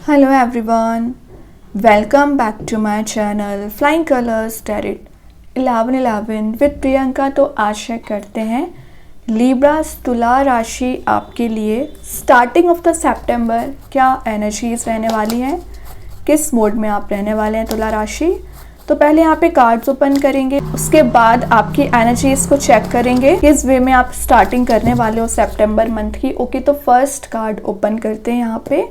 Hello everyone, welcome back to my channel Flying Colors Tarot 1111 with Priyanka. तो आशा करते हैं Libras तुला राशि आपके लिए स्टार्टिंग ऑफ द सितंबर क्या एनर्जीज रहने वाली हैं, किस मोड में आप रहने वाले हैं तुला राशि। तो पहले यहाँ पे कार्ड्स ओपन करेंगे, उसके बाद आपकी एनर्जीज को चेक करेंगे किस वे में आप स्टार्टिंग करने वाले हो सितंबर मंथ की। ओके, तो फर्स्ट कार्ड ओपन करते हैं। यहाँ पे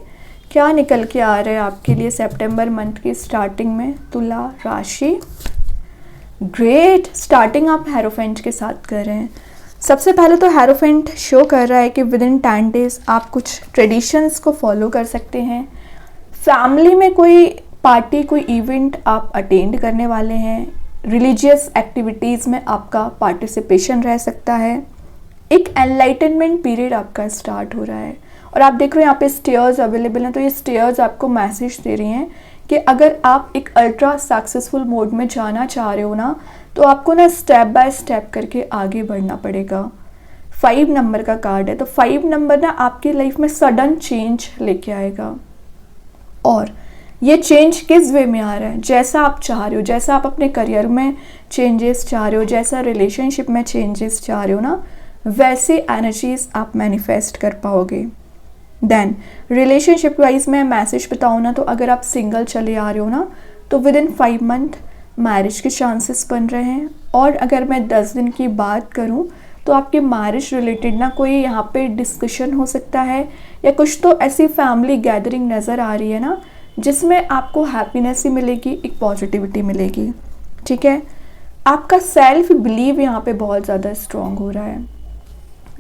क्या निकल के आ रहा है आपके लिए सितंबर मंथ की स्टार्टिंग में तुला राशि। ग्रेट, स्टार्टिंग आप हेरोफेंट के साथ कर रहे हैं। सबसे पहले तो हेरोफेंट शो कर रहा है कि विद इन 10 डेज आप कुछ ट्रेडिशंस को फॉलो कर सकते हैं। फैमिली में कोई पार्टी, कोई इवेंट आप अटेंड करने वाले हैं। रिलीजियस एक्टिविटीज़ में आपका पार्टिसिपेशन रह सकता है। एक एनलाइटनमेंट पीरियड आपका स्टार्ट हो रहा है। और आप देख रहे हो यहाँ पे स्टेयर्स अवेलेबल हैं, तो ये स्टेयर्स आपको मैसेज दे रही हैं कि अगर आप एक अल्ट्रा सक्सेसफुल मोड में जाना चाह रहे हो ना, तो आपको ना स्टेप बाय स्टेप करके आगे बढ़ना पड़ेगा। 5 नंबर का कार्ड है, तो 5 नंबर ना आपकी लाइफ में सडन चेंज लेके आएगा। और ये चेंज किस वे में आ रहा है, जैसा आप चाह रहे हो, जैसा आप अपने करियर में चेंजेस चाह रहे हो, जैसा रिलेशनशिप में चेंजेस चाह रहे हो ना, वैसे एनर्जीज आप मैनिफेस्ट कर पाओगे। देन रिलेशनशिप वाइज में मैसेज बताऊँ ना, तो अगर आप सिंगल चले आ रहे हो ना, तो विद इन 5 मंथ मैरिज के चांसेस बन रहे हैं। और अगर मैं 10 दिन की बात करूँ तो आपके मैरिज रिलेटेड ना कोई यहाँ पे डिस्कशन हो सकता है, या कुछ तो ऐसी फैमिली गैदरिंग नज़र आ रही है ना जिसमें आपको हैप्पीनेस ही मिलेगी, एक पॉजिटिविटी मिलेगी। ठीक है, आपका सेल्फ बिलीव यहाँ पे बहुत ज़्यादा स्ट्रॉन्ग हो रहा है।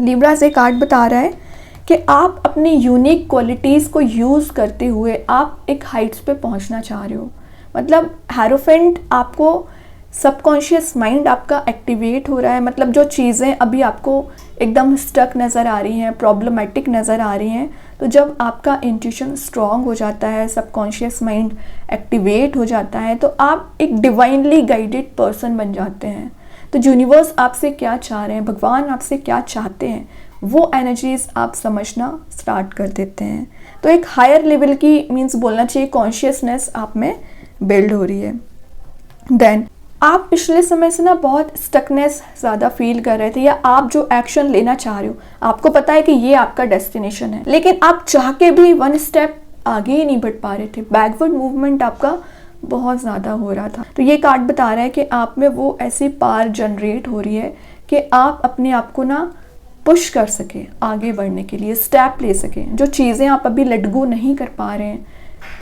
लिब्रा से कार्ड बता रहा है कि आप अपनी यूनिक क्वालिटीज़ को यूज़ करते हुए आप एक हाइट्स पे पहुंचना चाह रहे हो। मतलब हेरोफेंट आपको सबकॉन्शियस माइंड आपका एक्टिवेट हो रहा है। मतलब जो चीज़ें अभी आपको एकदम स्टक नज़र आ रही हैं, प्रॉब्लमेटिक नज़र आ रही हैं, तो जब आपका इंट्यूशन स्ट्रॉन्ग हो जाता है, सबकॉन्शियस माइंड एक्टिवेट हो जाता है, तो आप एक डिवाइनली गाइडेड पर्सन बन जाते हैं। तो यूनिवर्स आपसे क्या चाह रहे हैं, भगवान आपसे क्या चाहते हैं, वो एनर्जीज आप समझना स्टार्ट कर देते हैं। तो एक हायर लेवल की मीन्स बोलना चाहिए कॉन्शियसनेस आप में बिल्ड हो रही है। देन आप पिछले समय से ना बहुत स्टकनेस ज़्यादा फील कर रहे थे, या आप जो एक्शन लेना चाह रहे हो आपको पता है कि ये आपका डेस्टिनेशन है, लेकिन आप चाह के भी 1 स्टेप आगे ही नहीं बढ़ पा रहे थे। बैकवर्ड मूवमेंट आपका बहुत ज़्यादा हो रहा था। तो ये कार्ड बता रहा है कि आप में वो ऐसी पावर जनरेट हो रही है कि आप अपने आप को ना पुश कर सके आगे बढ़ने के लिए, स्टेप ले सके। जो चीज़ें आप अभी लेट गो नहीं कर पा रहे हैं,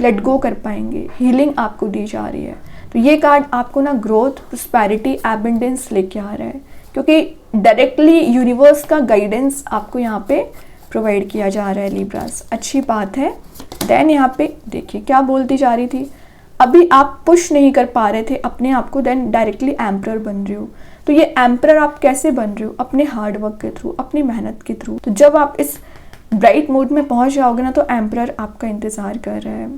लेट गो कर पाएंगे। हीलिंग आपको दी जा रही है। तो ये कार्ड आपको ना ग्रोथ, प्रॉस्पेरिटी, एबंडेंस लेके आ रहा है, क्योंकि डायरेक्टली यूनिवर्स का गाइडेंस आपको यहाँ पे प्रोवाइड किया जा रहा है लिब्रास। अच्छी बात है। देन यहाँ पे देखिए क्या बोलती जा रही थी, अभी आप पुश नहीं कर पा रहे थे अपने आप को, देन डायरेक्टली एम्परर बन रहे हो। तो ये एम्परर आप कैसे बन रहे हो, अपने हार्ड वर्क के थ्रू, अपनी मेहनत के थ्रू। तो जब आप इस ब्राइट मोड में पहुंच जाओगे ना, तो एम्परर आपका इंतज़ार कर रहा है।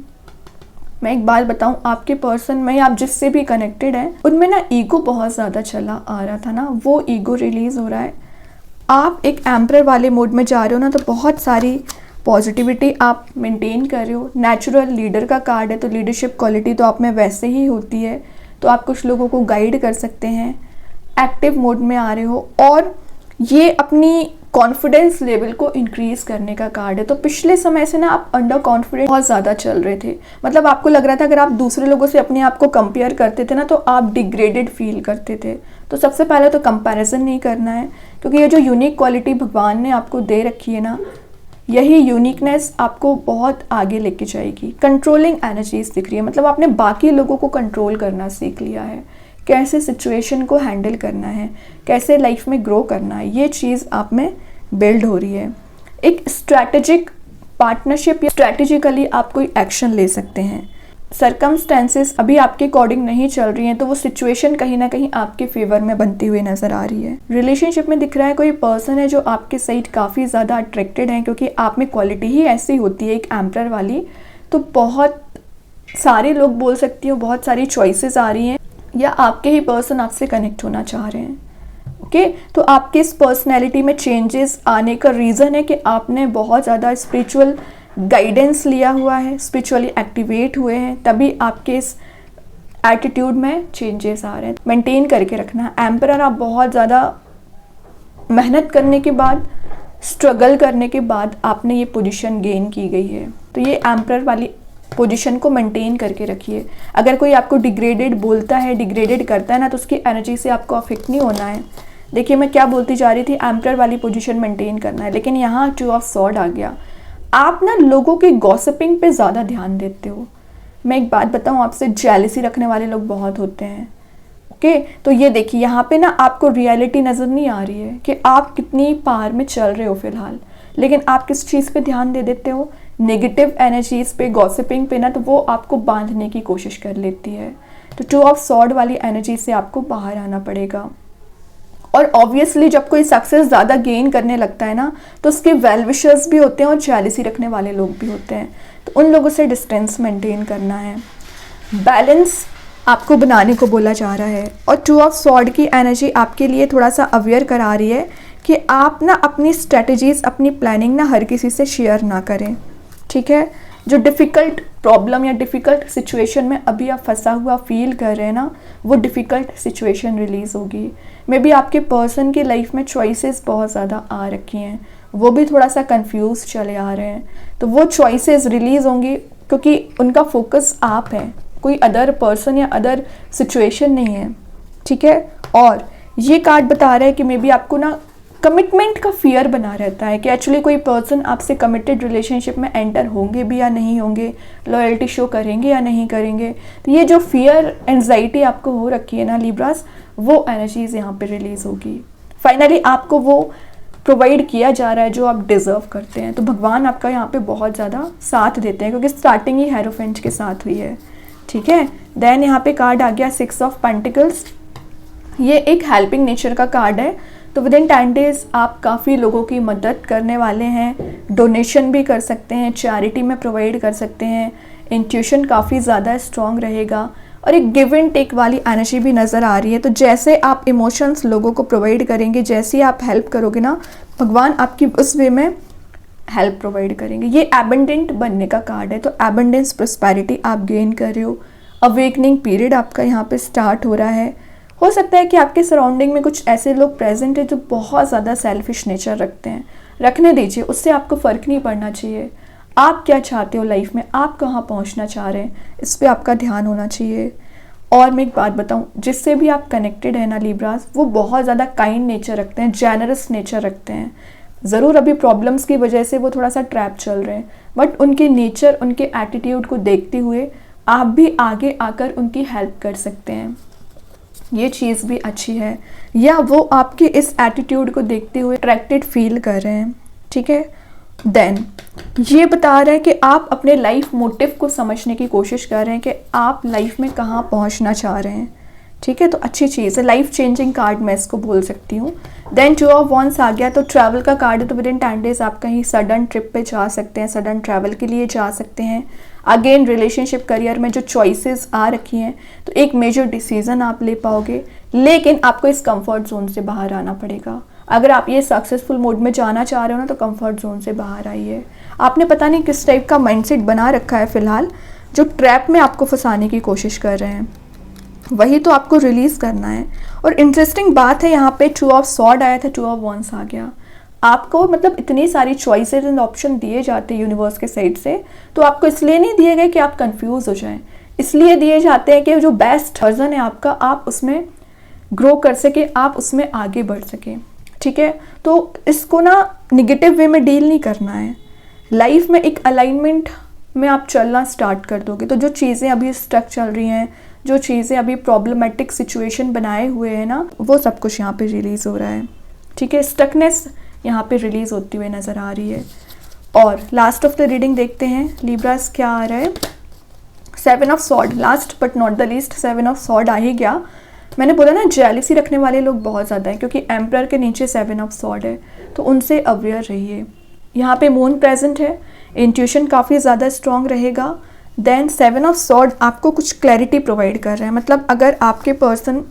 मैं एक बात बताऊं, आपके पर्सन में आप जिससे भी कनेक्टेड हैं उनमें ना ईगो बहुत ज़्यादा चला आ रहा था ना, वो ईगो रिलीज़ हो रहा है। आप एक एम्परर वाले मोड में जा रहे हो ना, तो बहुत सारी पॉजिटिविटी आप मेंटेन कर रहे हो। नेचुरल लीडर का कार्ड है, तो लीडरशिप क्वालिटी तो आप में वैसे ही होती है, तो आप कुछ लोगों को गाइड कर सकते हैं। एक्टिव मोड में आ रहे हो, और ये अपनी कॉन्फिडेंस लेवल को इंक्रीज करने का कार्ड है। तो पिछले समय से ना आप अंडर कॉन्फिडेंस बहुत ज़्यादा चल रहे थे। मतलब आपको लग रहा था अगर आप दूसरे लोगों से अपने आप को कंपेयर करते थे ना, तो आप डिग्रेडेड फील करते थे। तो सबसे पहले तो कंपैरिजन नहीं करना है, क्योंकि ये जो यूनिक क्वालिटी भगवान ने आपको दे रखी है ना, यही यूनिकनेस आपको बहुत आगे लेके जाएगी। कंट्रोलिंग एनर्जीज दिख रही है, मतलब आपने बाकी लोगों को कंट्रोल करना सीख लिया है, कैसे सिचुएशन को हैंडल करना है, कैसे लाइफ में ग्रो करना है, ये चीज़ आप में बिल्ड हो रही है। एक स्ट्रैटेजिक पार्टनरशिप या स्ट्रैटेजिकली आप कोई एक्शन ले सकते हैं। सरकमस्टेंसेस अभी आपके अकॉर्डिंग नहीं चल रही हैं, तो वो सिचुएशन कहीं ना कहीं आपके फेवर में बनती हुई नज़र आ रही है। रिलेशनशिप में दिख रहा है कोई पर्सन है जो आपके साइड काफ़ी ज़्यादा अट्रैक्टेड है, क्योंकि आप में क्वालिटी ही ऐसी होती है एक एम्परर वाली। तो बहुत सारे लोग बोल सकती हो, बहुत सारी चॉइसेस आ रही हैं, या आपके ही पर्सन आपसे कनेक्ट होना चाह रहे हैं। ओके, तो आपके इस पर्सनैलिटी में चेंजेस आने का रीज़न है कि आपने बहुत ज़्यादा स्पिरिचुअल गाइडेंस लिया हुआ है, स्पिरिचुअली एक्टिवेट हुए हैं, तभी आपके इस एटीट्यूड में चेंजेस आ रहे हैं। मेंटेन करके रखना है। एम्परर आप बहुत ज़्यादा मेहनत करने के बाद, स्ट्रगल करने के बाद आपने ये पोजीशन गेन की गई है, तो ये एम्परर वाली पोजीशन को मेंटेन करके रखिए। अगर कोई आपको डिग्रेडेड बोलता है, डिग्रेडेड करता है ना, तो उसकी एनर्जी से आपको अफेक्ट नहीं होना है। देखिए मैं क्या बोलती जा रही थी, एम्परर वाली पोजीशन मेंटेन करना है, लेकिन यहाँ 2 ऑफ सॉर्ड आ गया। आप ना लोगों की गॉसिपिंग पे ज़्यादा ध्यान देते हो। मैं एक बात बताऊँ आपसे, जेलिसी रखने वाले लोग बहुत होते हैं। ओके, तो ये देखिए यहाँ पे ना आपको रियलिटी नज़र नहीं आ रही है कि आप कितनी पार में चल रहे हो फिलहाल, लेकिन आप किस चीज़ पे ध्यान दे देते हो, नेगेटिव एनर्जीज पे, गॉसिपिंग पे ना, तो वो आपको बांधने की कोशिश कर लेती है। तो 2 ऑफ सॉर्ड वाली एनर्जी से आपको बाहर आना पड़ेगा। और ऑब्वियसली जब कोई सक्सेस ज़्यादा गेन करने लगता है ना, तो उसके वेल विशर्स भी होते हैं और जेलिसी रखने वाले लोग भी होते हैं, तो उन लोगों से डिस्टेंस मेंटेन करना है। बैलेंस आपको बनाने को बोला जा रहा है। और 2 ऑफ सॉर्ड की एनर्जी आपके लिए थोड़ा सा अवेयर करा रही है कि आप ना अपनी स्ट्रेटजीज, अपनी प्लानिंग ना हर किसी से शेयर ना करें, ठीक है। जो डिफ़िकल्ट प्रॉब्लम या डिफ़िकल्ट सिचुएशन में अभी आप फंसा हुआ फील कर रहे हैं ना, वो डिफ़िकल्ट सिचुएशन रिलीज़ होगी। मे बी आपके पर्सन की लाइफ में चॉइसेस बहुत ज़्यादा आ रखी हैं, वो भी थोड़ा सा कंफ्यूज चले आ रहे हैं, तो वो चॉइसेस रिलीज़ होंगी क्योंकि उनका फोकस आप हैं, कोई अदर पर्सन या अदर सिचुएशन नहीं है, ठीक है। और ये कार्ड बता रहा है कि मे बी आपको ना कमिटमेंट का फियर बना रहता है कि एक्चुअली कोई पर्सन आपसे कमिटेड रिलेशनशिप में एंटर होंगे भी या नहीं होंगे, लॉयल्टी शो करेंगे या नहीं करेंगे। तो ये जो फियर, एंजाइटी आपको हो रखी है ना लिब्रास, वो एनर्जीज यहाँ पे रिलीज होगी। फाइनली आपको वो प्रोवाइड किया जा रहा है जो आप डिज़र्व करते हैं। तो भगवान आपका यहाँ पे बहुत ज़्यादा साथ देते हैं क्योंकि स्टार्टिंग ही हेरोफेंट के साथ हुई है, ठीक है। देन यहाँ पे कार्ड आ गया 6 ऑफ पेंटिकल्स। ये एक हेल्पिंग नेचर का कार्ड है, तो विद इन 10 डेज आप काफ़ी लोगों की मदद करने वाले हैं, डोनेशन भी कर सकते हैं, चैरिटी में प्रोवाइड कर सकते हैं, इंट्यूशन काफ़ी ज़्यादा स्ट्रॉन्ग रहेगा और एक गिव एंड टेक वाली एनर्जी भी नज़र आ रही है। तो जैसे आप इमोशंस लोगों को प्रोवाइड करेंगे, जैसे आप हेल्प करोगे ना, भगवान आपकी उस वे में हेल्प प्रोवाइड करेंगे। ये एबंडेंट बनने का कार्ड है, तो एबंडेंस, प्रोस्पेरिटी आप गेन कर रहे हो। अवेकनिंग पीरियड आपका यहाँ पे स्टार्ट हो रहा है। हो सकता है कि आपके सराउंडिंग में कुछ ऐसे लोग प्रेजेंट है जो बहुत ज़्यादा सेल्फिश नेचर रखते हैं, रखने दीजिए, उससे आपको फ़र्क नहीं पड़ना चाहिए। आप क्या चाहते हो लाइफ में, आप कहाँ पहुँचना चाह रहे हैं, इस पर आपका ध्यान होना चाहिए। और मैं एक बात बताऊँ, जिससे भी आप कनेक्टेड है ना लिब्रास, वो बहुत ज़्यादा काइंड नेचर रखते हैं, जेनरस नेचर रखते हैं। ज़रूर अभी प्रॉब्लम्स की वजह से वो थोड़ा सा ट्रैप चल रहे हैं, बट उनके नेचर, उनके एटीट्यूड को देखते हुए आप भी आगे आकर उनकी हेल्प कर सकते हैं। ये चीज़ भी अच्छी है, या वो आपके इस एटीट्यूड को देखते हुए अट्रैक्टेड फील कर रहे हैं, ठीक है। देन ये बता रहा है कि आप अपने लाइफ मोटिव को समझने की कोशिश कर रहे हैं कि आप लाइफ में कहाँ पहुँचना चाह रहे हैं, ठीक है। तो अच्छी चीज़ है, लाइफ चेंजिंग कार्ड मैं इसको बोल सकती हूँ। देन 2 ऑफ वॉन्ड्स आ गया, तो ट्रैवल का कार्ड है, तो विद इन 10 डेज आप कहीं सडन ट्रिप पे जा सकते हैं, सडन ट्रैवल के लिए जा सकते हैं। अगेन रिलेशनशिप, करियर में जो चॉइसेस आ रखी हैं, तो एक मेजर डिसीजन आप ले पाओगे, लेकिन आपको इस कंफर्ट जोन से बाहर आना पड़ेगा। अगर आप ये सक्सेसफुल मोड में जाना चाह रहे हो ना, तो कंफर्ट जोन से बाहर आइए। आपने पता नहीं किस टाइप का माइंडसेट बना रखा है फिलहाल, जो ट्रैप में आपको फंसाने की कोशिश कर रहे हैं, वही तो आपको रिलीज़ करना है। और इंटरेस्टिंग बात है, यहाँ पे 2 ऑफ सॉर्ड आया था, 2 ऑफ वॉन्ड्स आ गया। आपको मतलब इतनी सारी चॉइसेस एंड ऑप्शन दिए जाते हैं यूनिवर्स के साइड से, तो आपको इसलिए नहीं दिए गए कि आप कंफ्यूज हो जाएं, इसलिए दिए जाते हैं कि जो बेस्ट वर्जन है आपका, आप उसमें ग्रो कर सके, आप उसमें आगे बढ़ सके, ठीक है। तो इसको ना निगेटिव वे में डील नहीं करना है। लाइफ में एक अलाइनमेंट में आप चलना स्टार्ट कर दोगे, तो जो चीज़ें अभी स्टक चल रही हैं, जो चीज़ें अभी प्रॉब्लमेटिक सिचुएशन बनाए हुए हैं ना, वो सब कुछ यहाँ पे रिलीज़ हो रहा है, ठीक है। स्टकनेस यहाँ पे रिलीज़ होती हुई नज़र आ रही है। और लास्ट ऑफ द रीडिंग देखते हैं लिब्रास क्या आ रहा है। 7 of sword, last but not the least, 7 of sword आ ही गया। मैंने बोला ना, जेलिसी रखने वाले लोग बहुत ज़्यादा हैं, क्योंकि एम्परर के नीचे 7 ऑफ सॉर्ड है, तो उनसे अवेयर रहिए। यहाँ पे मून प्रेजेंट है, इंट्यूशन काफ़ी ज़्यादा स्ट्रॉन्ग रहेगा। देन 7 ऑफ सॉर्ड आपको कुछ क्लैरिटी प्रोवाइड कर रहे हैं, मतलब अगर आपके पर्सन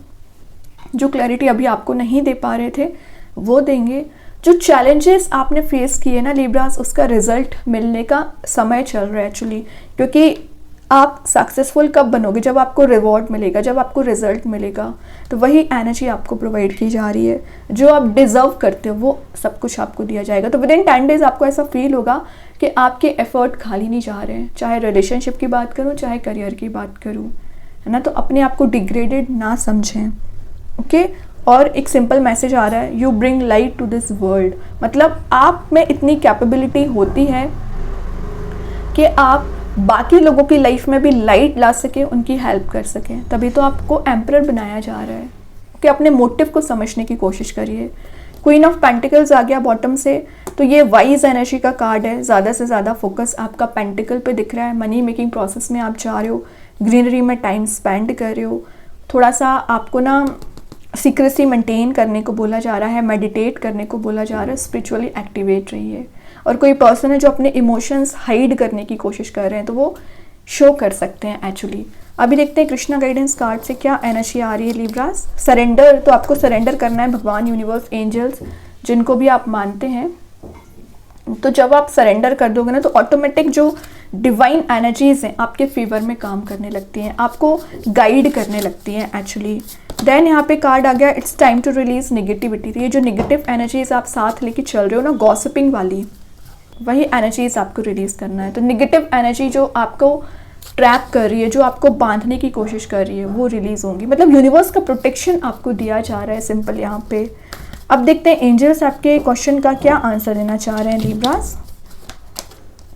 जो क्लैरिटी अभी आपको नहीं दे पा रहे थे वो देंगे, जो चैलेंजेस आपने फेस किए ना लिब्रास, उसका रिजल्ट मिलने का समय चल रहा है एक्चुअली, क्योंकि आप सक्सेसफुल कब बनोगे, जब आपको रिवॉर्ड मिलेगा, जब आपको रिजल्ट मिलेगा। तो वही एनर्जी आपको प्रोवाइड की जा रही है, जो आप डिजर्व करते हो वो सब कुछ आपको दिया जाएगा। तो विद इन 10 डेज आपको ऐसा फील होगा कि आपके एफर्ट खाली नहीं जा रहे हैं, चाहे रिलेशनशिप की बात करूँ, चाहे करियर की बात करूँ, है ना। तो अपने आप को डिग्रेडेड ना समझें, ओके। और एक सिंपल मैसेज आ रहा है, you bring light to this world, मतलब आप में इतनी कैपेबिलिटी होती है कि आप बाकी लोगों की लाइफ में भी लाइट ला सके, उनकी हेल्प कर सकें। तभी तो आपको एम्परर बनाया जा रहा है कि अपने मोटिव को समझने की कोशिश करिए। क्वीन ऑफ पेंटिकल्स आ गया बॉटम से, तो ये वाइज एनर्जी का कार्ड है। ज़्यादा से ज़्यादा फोकस आपका पेंटिकल पे दिख रहा है, मनी मेकिंग प्रोसेस में आप जा रहे हो, ग्रीनरी में टाइम स्पेंड कर रहे हो। थोड़ा सा आपको ना सीक्रेसी मेंटेन करने को बोला जा रहा है, मेडिटेट करने को बोला जा रहा है, स्पिरिचुअली एक्टिवेट रहिए। और कोई पर्सन है जो अपने इमोशंस हाइड करने की कोशिश कर रहे हैं, तो वो शो कर सकते हैं एक्चुअली। अभी देखते हैं कृष्णा गाइडेंस कार्ड से क्या एनर्जी आ रही है लिब्रास। सरेंडर, तो आपको सरेंडर करना है भगवान, यूनिवर्स, एंजल्स, जिनको भी आप मानते हैं। तो जब आप सरेंडर कर दोगे ना, तो ऑटोमेटिक जो डिवाइन एनर्जीज हैं आपके फेवर में काम करने लगती हैं, आपको गाइड करने लगती हैं एक्चुअली। देन यहाँ पे कार्ड आ गया, it's time to release negativity. तो ये जो नेगेटिव एनर्जीज आप साथ लेके चल रहे हो ना, गॉसिपिंग वाली, वही एनर्जीज आपको रिलीज करना है। तो नेगेटिव एनर्जी जो आपको ट्रैप कर रही है, जो आपको बांधने की कोशिश कर रही है, वो रिलीज होंगी। मतलब यूनिवर्स का प्रोटेक्शन आपको दिया जा रहा है सिंपल यहाँ पे। अब देखते हैं एंजल्स आपके क्वेश्चन का क्या आंसर देना चाह रहे हैं Libras.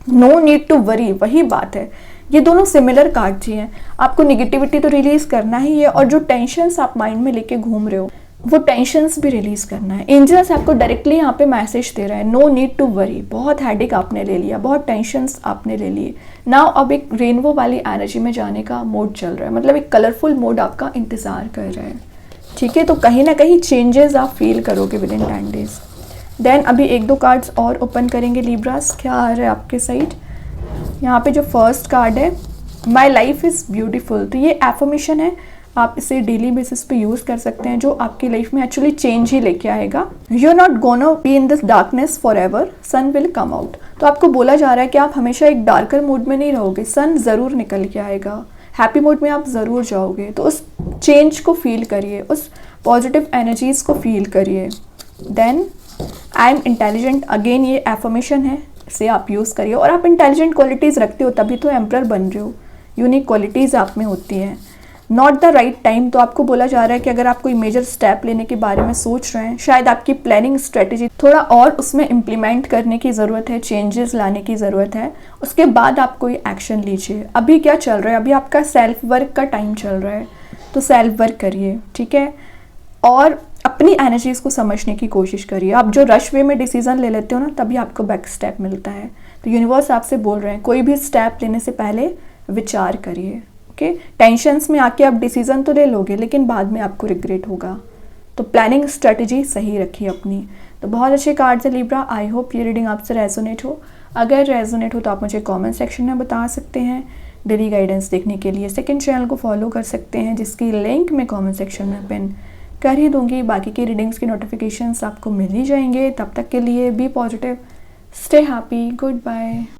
No need to worry, वही बात है, ये दोनों सिमिलर कार्ड ही हैं। आपको निगेटिविटी तो रिलीज करना ही है, और जो टेंशन्स आप माइंड में लेके घूम रहे हो, वो टेंशन्स भी रिलीज करना है। एंजल्स आपको डायरेक्टली यहाँ पे मैसेज दे रहा है, नो नीड टू वरी। बहुत हेडेक आपने ले लिया, बहुत टेंशन्स आपने ले लिए, नाउ अब एक रेनबो वाली एनर्जी में जाने का मोड चल रहा है, मतलब एक कलरफुल मोड आपका इंतजार कर रहा है, ठीक है। तो कहीं ना कहीं चेंजेस आप फील करोगे विद इन 10 डेज। देन अभी एक दो कार्ड्स और ओपन करेंगे लिब्रास, क्या आ रहा है आपके साइड। यहाँ पे जो फर्स्ट कार्ड है, माई लाइफ इज़ ब्यूटीफुल, तो ये एफर्मेशन है, आप इसे डेली बेसिस पे यूज़ कर सकते हैं, जो आपकी लाइफ में एक्चुअली चेंज ही लेके आएगा। You are not gonna be in this darkness forever, sun will come out. तो आपको बोला जा रहा है कि आप हमेशा एक डार्कर मोड में नहीं रहोगे, सन ज़रूर निकल के आएगा, हैप्पी मोड में आप ज़रूर जाओगे। तो उस चेंज को फील करिए, उस पॉजिटिव एनर्जीज़ को फील करिए। Then I am intelligent, again ये एफर्मेशन है, इसे आप यूज़ करिए। और आप इंटेलिजेंट क्वालिटीज़ रखते हो, तभी तो एम्परर बन रहे हो, यूनिक क्वालिटीज़ आप में होती हैं। नॉट द राइट टाइम, तो आपको बोला जा रहा है कि अगर आप कोई मेजर स्टेप लेने के बारे में सोच रहे हैं, शायद आपकी प्लानिंग स्ट्रेटेजी थोड़ा और उसमें इम्प्लीमेंट करने की ज़रूरत है, चेंजेस लाने की ज़रूरत है, उसके बाद आप कोई एक्शन लीजिए। अभी क्या चल रहा है, अभी आपका सेल्फ वर्क का टाइम चल रहा है, तो सेल्फ वर्क करिए, ठीक है। और अपनी एनर्जीज़ को समझने की कोशिश करिए। आप जो रश वे में डिसीजन ले लेते हो ना, तभी आपको बैक स्टेप मिलता है। तो यूनिवर्स आपसे बोल रहे हैं, कोई भी स्टेप लेने से पहले विचार करिए, ओके। टेंशन्स में आके आप डिसीजन तो ले लोगे, लेकिन बाद में आपको रिग्रेट होगा। तो प्लानिंग स्ट्रेटजी सही रखिए अपनी। तो बहुत अच्छे कार्ड्स है लिब्रा, आई होप ये रीडिंग आपसे रेजोनेट हो। अगर रेजोनेट हो तो आप मुझे कमेंट सेक्शन में बता सकते हैं। डेली गाइडेंस देखने के लिए सेकंड चैनल को फॉलो कर सकते हैं, जिसकी लिंक मैं कमेंट सेक्शन में पिन कर ही दूंगी। बाकी की रीडिंग्स की नोटिफिकेशंस आपको मिल ही जाएंगे। तब तक के लिए be positive, stay happy, good bye.